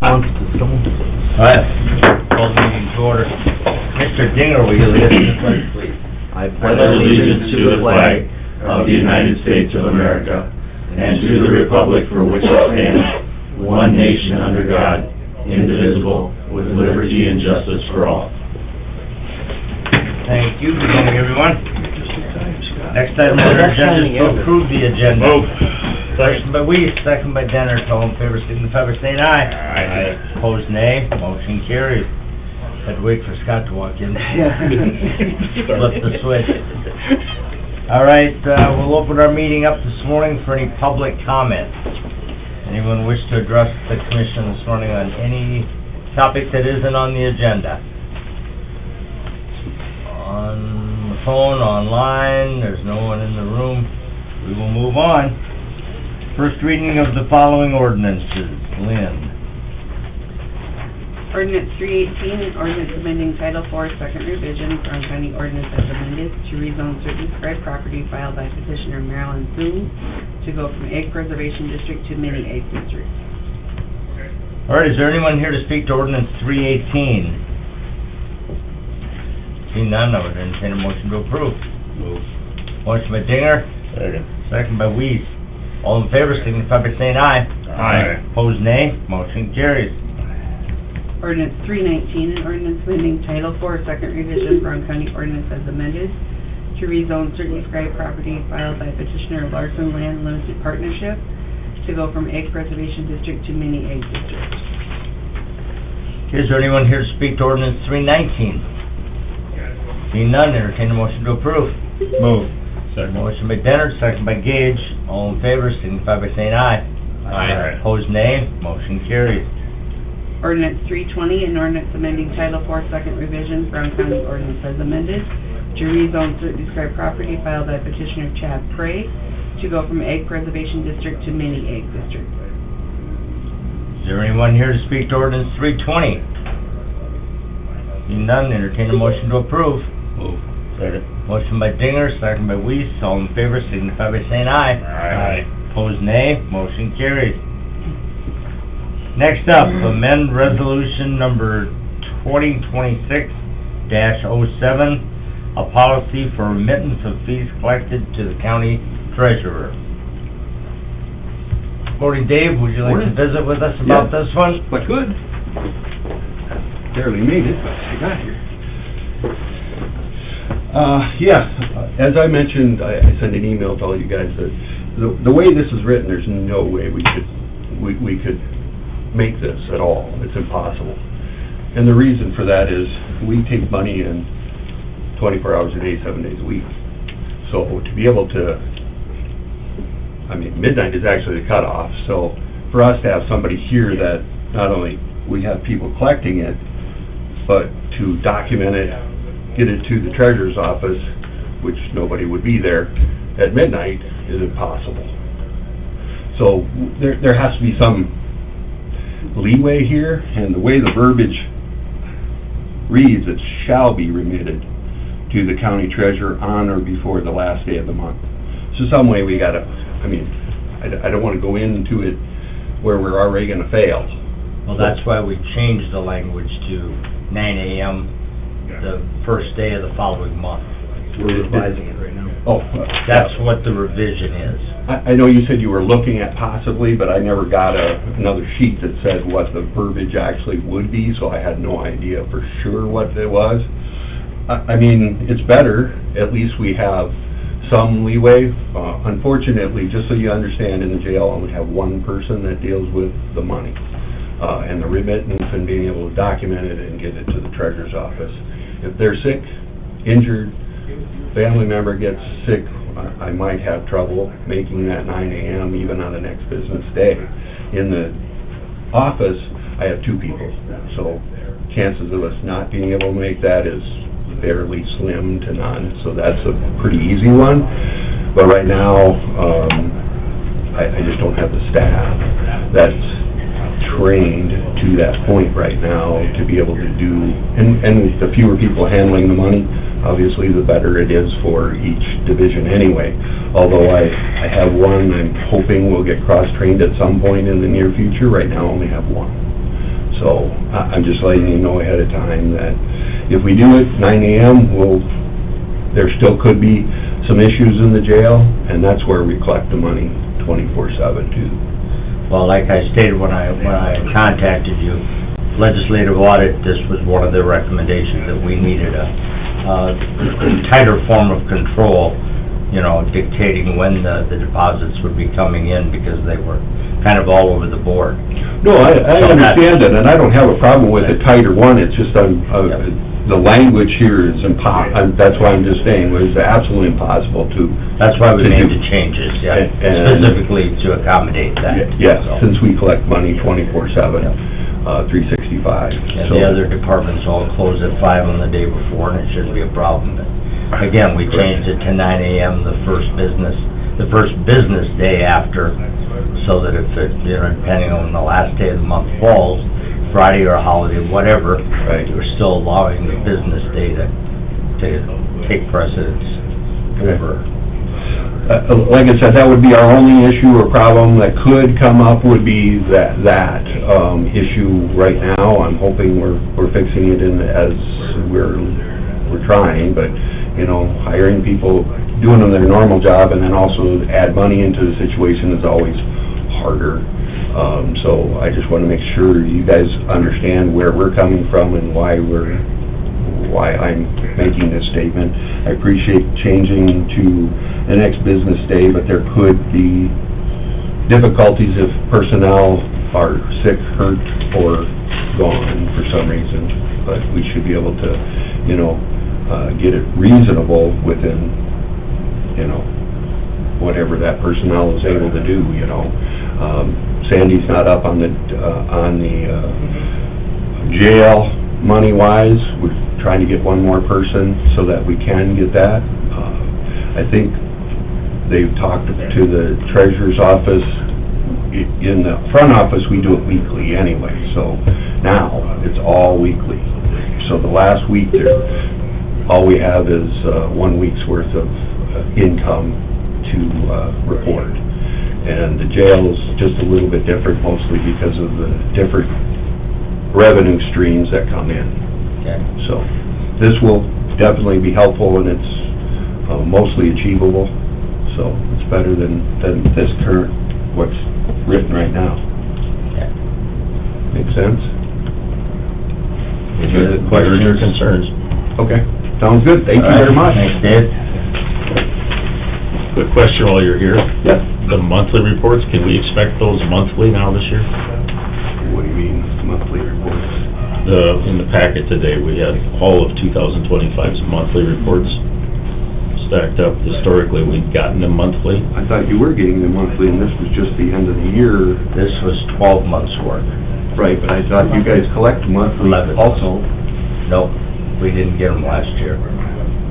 Wants to stone. All right, call the meeting to order. Mr. Dinger, will you lead us in the pledge, please? I pledge allegiance to the flag of the United States of America and to the republic for which it stands, one nation under God, indivisible, with liberty and justice for all. Thank you. Good morning, everyone. Next item on our agenda is to approve the agenda. Motion by Weiss, second by Denner. All in favor, signify by saying aye. Aye. Opposed, nay. Motion carries. Had to wait for Scott to walk in. Flip the switch. All right, we'll open our meeting up this morning for any public comment. Anyone wish to address the commission this morning on any topic that isn't on the agenda? On the phone, online, there's no one in the room. We will move on. First reading of the following ordinances. Lynn. Ordinance 318, ordinance amending Title IV, second revision, Brown County Ordinance as amended to rezone certain described property filed by petitioner Marilyn Thune to go from Egg Preservation District to Mini Egg District. All right, is there anyone here to speak to ordinance 318? Seeing none, I would entertain a motion to approve. Move. Motion by Dinger, second by Weiss. All in favor, signify by saying aye. Aye. Opposed, nay. Motion carries. Ordinance 319, an ordinance amending Title IV, second revision, Brown County Ordinance as amended to rezone certain described property filed by petitioner Larson Land Limited Partnership to go from Egg Preservation District to Mini Egg District. Is there anyone here to speak to ordinance 319? Seeing none, entertain a motion to approve. Move. Second. Motion by Denner, second by Gage. All in favor, signify by saying aye. Aye. Opposed, nay. Motion carries. Ordinance 320, an ordinance amending Title IV, second revision, Brown County Ordinance as amended to rezone certain described property filed by petitioner Chad Prey to go from Egg Preservation District to Mini Egg District. Is there anyone here to speak to ordinance 320? Seeing none, entertain a motion to approve. Move. Second. Motion by Dinger, second by Weiss. All in favor, signify by saying aye. Aye. Opposed, nay. Motion carries. Next up, amend resolution number 2026-07, a policy for remittance of fees collected to the county treasurer. Morning, Dave. Would you like to Morning. visit with us about this one? If I could. Barely made it, but I got here. As I mentioned, I sent an email to all you guys that the way this is written, there's no way we could make this at all. It's impossible. And the reason for that is we take money in 24 hours a day, 7 days a week. So to be able to, midnight is actually the cutoff. So for us to have somebody here that not only we have people collecting it, but to document it, get it to the treasurer's office, which nobody would be there at midnight, is impossible. So there has to be some leeway here, and the way the verbiage reads, it shall be remitted to the county treasurer on or before the last day of the month. So some way we gotta, I don't wanna go into it where we're already gonna fail. Well, that's why we changed the language to 9 a.m. the first day of the following month. We're revising it right now. Oh. That's what the revision is. I know you said you were looking at possibly, but I never got another sheet that said what the verbiage actually would be, so I had no idea for sure what it was. It's better, at least we have some leeway. Unfortunately, just so you understand, in the jail, I only have one person that deals with the money, and the remittance and being able to document it and get it to the treasurer's office. If they're sick, injured, family member gets sick, I might have trouble making that 9 a.m. even on the next business day. In the office, I have two people, so chances of us not being able to make that is fairly slim to none, so that's a pretty easy one. But right now, I just don't have the staff that's trained to that point right now to be able to do, and the fewer people handling the money, obviously the better it is for each division anyway. Although I have one I'm hoping will get cross-trained at some point in the near future. Right now I only have one. So, I'm just letting you know ahead of time that if we do it 9 AM, there still could be some issues in the jail, and that's where we collect the money 24/7 too. Well, like I stated when I contacted you, legislative audit, this was one of the recommendations, that we needed a tighter form of control, you know, dictating when the deposits would be coming in, because they were kind of all over the board. No, I understand that, and I don't have a problem with a tighter one, it's just, the language here is that's why I'm just saying, it was absolutely impossible to... That's why we to made do. the changes, yeah, And- specifically to accommodate that. Yes, So- since we collect money 24/7, 365. And So- the other departments all close at 5 on the day before, and it shouldn't be a problem. But again, we changed it to 9 AM the first business day after, so that if it, you know, depending on the last day of the month falls, Friday or a holiday, whatever, Right. we're still allowing the business day to take precedence over. Like I said, that would be our only issue or problem that could come up, would be that issue right now. I'm hoping we're fixing it as we're trying, but, you know, hiring people, doing them their normal job, and then also add money into the situation is always harder. So I just want to make sure you guys understand where we're coming from and why I'm making this statement. I appreciate changing to the next business day, but there could be difficulties if personnel are sick, hurt, or gone for some reason. But we should be able to, you know, get it reasonable within, you know, whatever that personnel is able to do, you know. Sandy's not up on the jail money-wise. We're trying to get one more person so that we can get that. I think they've talked to the treasurer's office. In the front office, we do it weekly anyway, so now it's all weekly. So the last week, all we have is 1 week's worth of income to report. And the jail's just a little bit different, mostly because of the different revenue streams that come in. Okay. So this will definitely be helpful, and it's mostly achievable, so it's better than this current, what's written right now. Okay. Make sense? Any other questions or concerns? Okay, sounds good, thank you very much. Thanks, Dave. Quick question while you're here. Yep. The monthly reports, can we expect those monthly now this year? What do you mean, monthly reports? In the packet today, we had all of 2025's monthly reports stacked up. Historically, we've gotten them monthly. I thought you were getting them monthly, and this was just the end of the year. This was 12 months' worth. Right, but I thought you guys collect monthly 11. also. Nope, we didn't get them last year.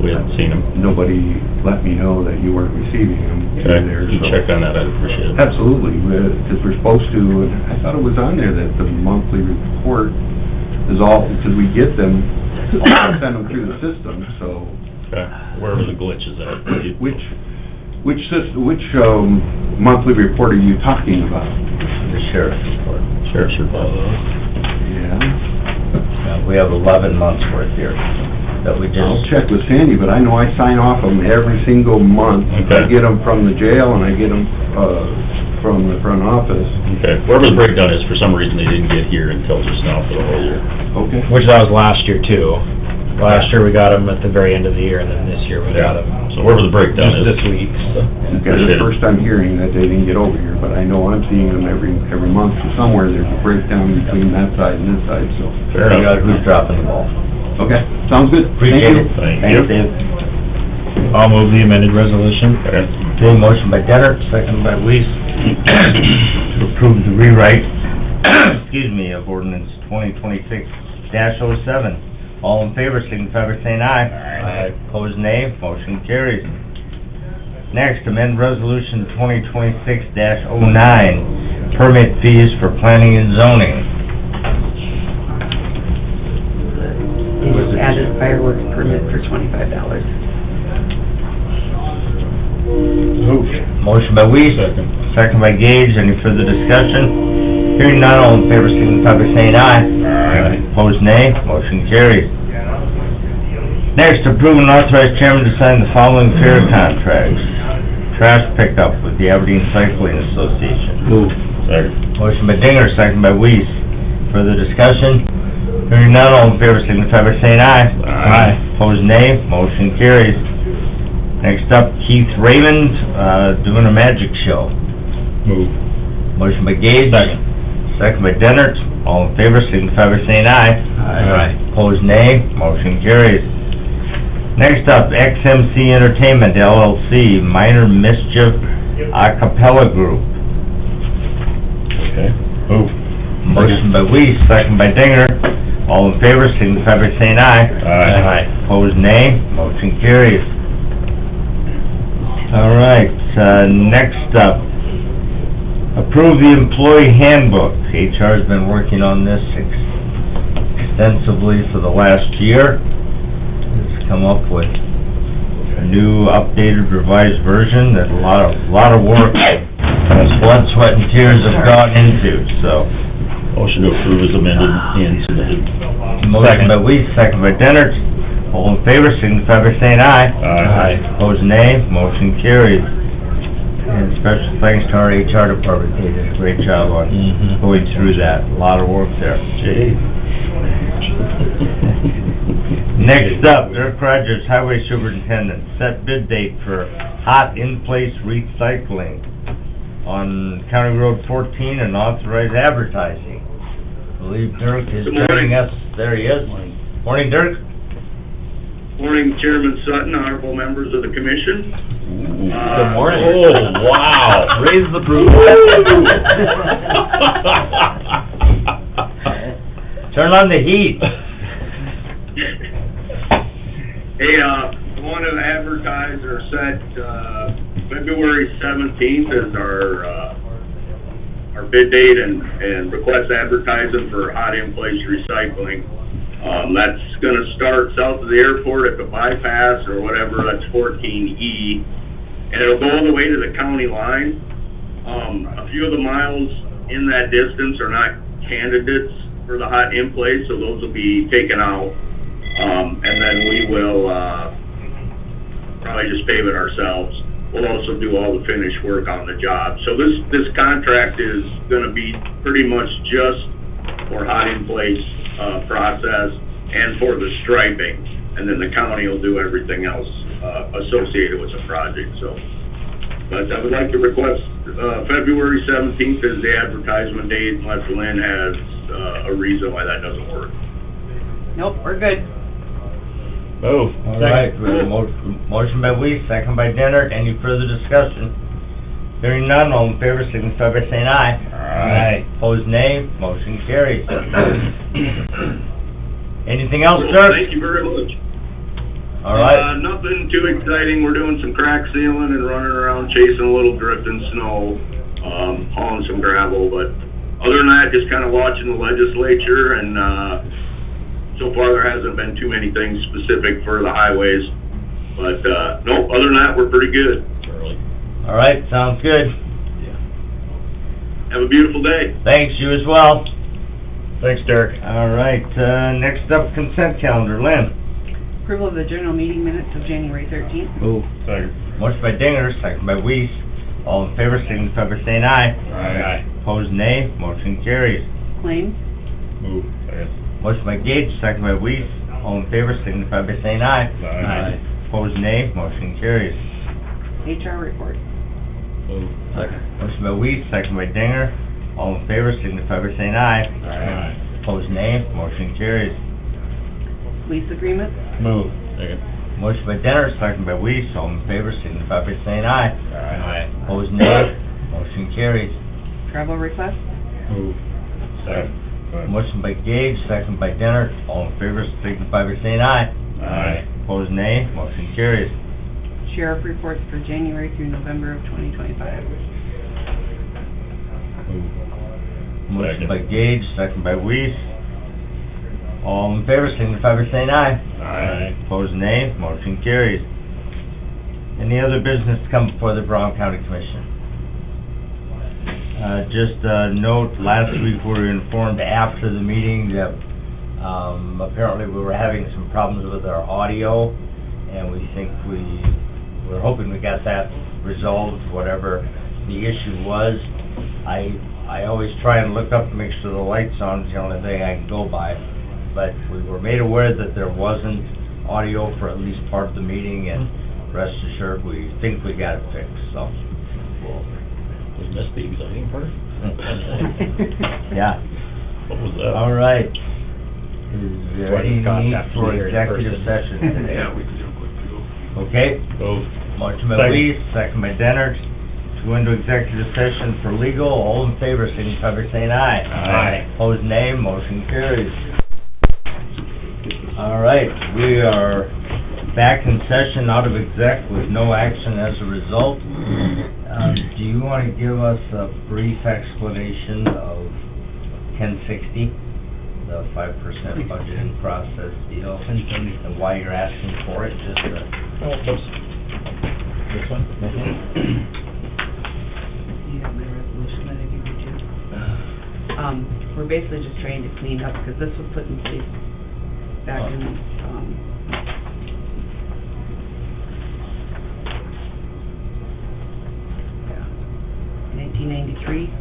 We haven't seen them. Nobody let me know that you weren't receiving them Okay, either, you so. check on that, I'd appreciate it. Absolutely, because we're supposed to, and I thought it was on there that the monthly report is all, because we get them, I'll send them through the system, so. Okay, wherever the glitch is at. Which monthly report are you talking about? The sheriff's report. Sheriff's report. Yeah, We have 11 months' worth here that we I'll just, check with Sandy, but I know I sign off them every single month. I Okay. get them from the jail and I get them, from the front office. Okay, wherever the breakdown is, for some reason they didn't get here until just now for the whole year. Okay. Which that was last year too. Last year we got them at the very end of the year, and then this year we got them So wherever the breakdown just is. this week, so. Okay, the first I'm hearing that they didn't get over here, but I know I'm seeing them every month, so somewhere there's a breakdown between that side and this side, so. Fair figure out enough. who's dropping the ball. Okay, sounds good. Appreciate it. Thank Thanks, you. Dave. I'll move the amended resolution. Okay. Okay, motion by Denner, second by Weiss, to approve the rewrite, excuse me, of ordinance 2026-07. All in favor, signify by saying aye. Aye. Opposed, nay. Motion carries. Next, amend resolution 2026-09, permit fees for planning and zoning. They just added a fireworks permit for $25. Move. Motion by Weiss, Second. second by Gage. Any further discussion? Hearing none, all in favor, signify by saying aye. Aye. Opposed, nay. Motion carries. Next, approve and authorize chairman to sign the following fair contracts. Trash pickup with the Aberdeen Cycling Association. Move. Second. Motion by Dinger, second by Weiss. Further discussion? Hearing none, all in favor, signify by saying aye. Aye. Opposed, nay. Motion carries. Next up, Keith Raymond, doing a magic show. Move. Motion by Gage. Second by Dennert. All in favor, signify by saying aye. Aye. Opposed, nay. Motion carries. Next up, XMC Entertainment LLC, Minor Mischief A Cappella Group. Okay. Move. Motion by Weiss, second by Dinger. All in favor, signify by saying aye. Aye. Opposed, nay. Motion carries. All right, next up, approve the employee handbook. HR's been working on this extensively for the last year. It's come up with a new, updated, revised version that a lot of work, blood, sweat, and tears have gone into, so. Motion to approve is amended and submitted. Motion by Weiss, second by Dennert. All in favor, signify by saying aye. Aye. Opposed, nay. Motion carries. And special thanks to our HR department. They did a great job on going through that. A lot of work there. Jay. Next up, Dirk Rogers, Highway Superintendent, set bid date for hot in-place recycling on County Road 14 and authorized advertising. I believe Dirk is joining us. There he is. Morning, Dirk. Morning, Chairman Sutton, honorable members of the commission. Good morning. Oh, wow. Raise the proof. Turn on the heat. Hey, I want to advertise or set, February 17th as our bid date and request advertising for hot in-place recycling. That's gonna start south of the airport at the bypass or whatever, that's 14E. And it'll go all the way to the county line. A few of the miles in that distance are not candidates for the hot in place, so those will be taken out. And then we will, probably just pave it ourselves. We'll also do all the finish work on the job. So this contract is gonna be pretty much just for hot in place, process and for the striping. And then the county will do everything else, associated with the project, so. But I would like to request, February 17th is the advertisement date, unless Lynn has, a reason why that doesn't work. Nope, we're good. Move. All right, we have a motion by Weiss, second by Dennert. Any further discussion? Hearing none, all in favor, signify by saying aye. Aye. Opposed, nay. Motion carries. Anything else, Dirk? Thank you very much. All right. Nothing too exciting. We're doing some crack sealing and running around chasing a little drifting snow, hauling some gravel, but other than that, just kind of watching the legislature, and, so far there hasn't been too many things specific for the highways. But, nope, other than that, we're pretty good. All right, sounds good. Have a beautiful day. Thanks, you as well. Thanks, Derek. All right, next up, consent calendar. Lynn? Approval of the journal meeting minutes of January 13th. Move. Second. Motion by Dinger, second by Weiss. All in favor, signify by saying aye. Aye. Opposed, nay. Motion carries. Claims. Move. Second. Motion by Gage, second by Weiss. All in favor, signify by saying aye. Aye. Opposed, nay. Motion carries. HR report. Move. Second. Motion by Weiss, second by Dinger. All in favor, signify by saying aye. Aye. Opposed, nay. Motion carries. Lease agreement. Move. Second. Motion by Denner, second by Weiss. All in favor, signify by saying aye. Aye. Opposed, nay. Motion carries. Travel request. Move. Second. Motion by Gage, second by Denner. All in favor, signify by saying aye. Aye. Opposed, nay. Motion carries. Sheriff reports for January through November of 2025. Move. Motion by Gage, second by Weiss. All in favor, signify by saying aye. Aye. Opposed, nay. Motion carries. Any other business to come before the Brown County Commission? Just a note, last week we were informed after the meeting that, apparently we were having some problems with our audio, and we think we're hoping we got that resolved, whatever the issue was. I always try and look up to make sure the light's on, it's the only thing I can go by. But we were made aware that there wasn't audio for at least part of the meeting, and rest assured, we think we got it fixed, so. We missed the exciting part. Yeah. What was that? All right. Is there What any Scott need got to for hear in executive person. session today? Yeah, we can do a quick go. Okay, Go. motion by Lee, second by Dennert, to go into executive session for legal. All in favor, signify by saying aye. Aye. Opposed, nay. Motion carries. All right, we are back in session out of exec with no action as a result. Do you want to give us a brief explanation of 1060, the 5% budgeting process deal, and why you're asking for it? Just Oh, this one? You have my resolution that I gave you too. We're basically just trying to clean up, because this was put in place back in, yeah, 1993.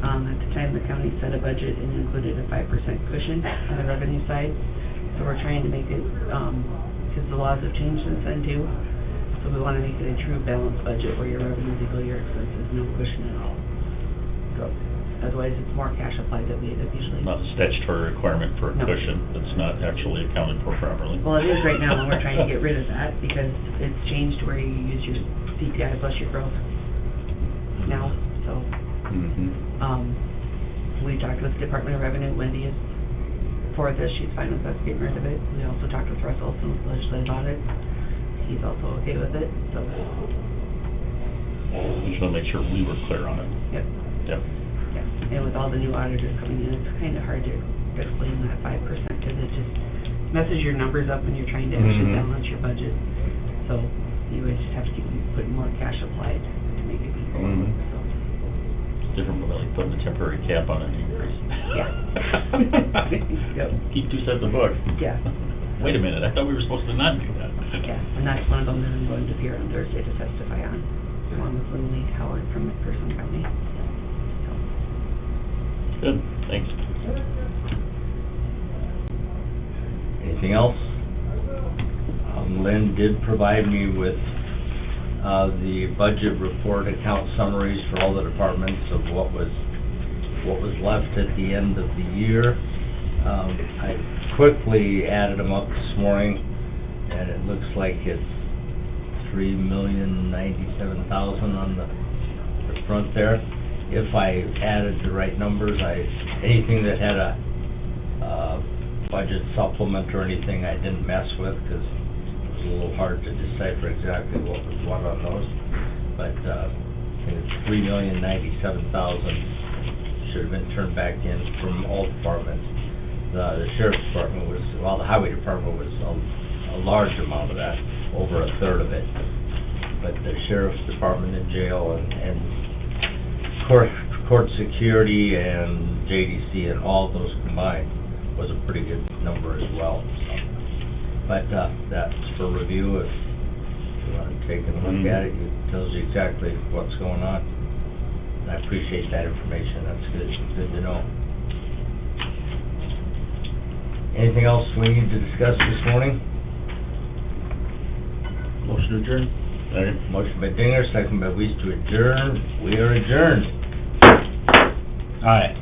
At the time, the county set a budget and included a 5% cushion on the revenue side. So we're trying to make it, because the laws have changed since then too. So we want to make it a true balanced budget where your revenues equal your expenses, no cushion at all. So otherwise, it's more cash applied that we end up usually. Not a statutory requirement for a No. cushion, that's not actually accounted for properly. Well, it is right now, and we're trying to get rid of that because it's changed where you use your CPI plus your growth now, so. We talked with Department of Revenue, Wendy is for this, she's fine with us getting rid of it. We also talked with Russ Olson, with legislative audit, he's also okay with it, so. Just want to make sure we were clear on it. Yep. Yep. Yeah, and with all the new auditors coming in, it's kind of hard to explain that 5%, because it just messes your numbers up when you're trying to actually balance your budget. So, you would just have to keep putting more cash applied to make it equal, so. Different from like putting a temporary cap on an increase. Yeah. Yep. Keep two sets of books. Yeah. Wait a minute, I thought we were supposed to not do that. Yeah, and that's one of them that I'm going to appear on Thursday to testify on, along with Lynn Lee Howard from McPherson County. So, Good, thanks. anything else? Lynn did provide me with the budget report account summaries for all the departments of what was left at the end of the year. I quickly added them up this morning, and it looks like it's $3,097,000 on the front there. If I added the right numbers, anything that had a budget supplement or anything I didn't mess with, because a little hard to decipher exactly what was what on those, but I think it's $3,097,000 should have been turned back in from all departments. The sheriff's department was, well, the highway department was a large amount of that, over a third of it. But the sheriff's department and jail and court security and JDC and all those combined was a pretty good number as well, so. But, that's for review, if you want to take a look at it, it tells you exactly what's going on. And I appreciate that information, that's good to know. Anything else we need to discuss this morning? Motion to adjourn. Second. Motion by Dinger, second by Weiss to adjourn, we are adjourned. All right.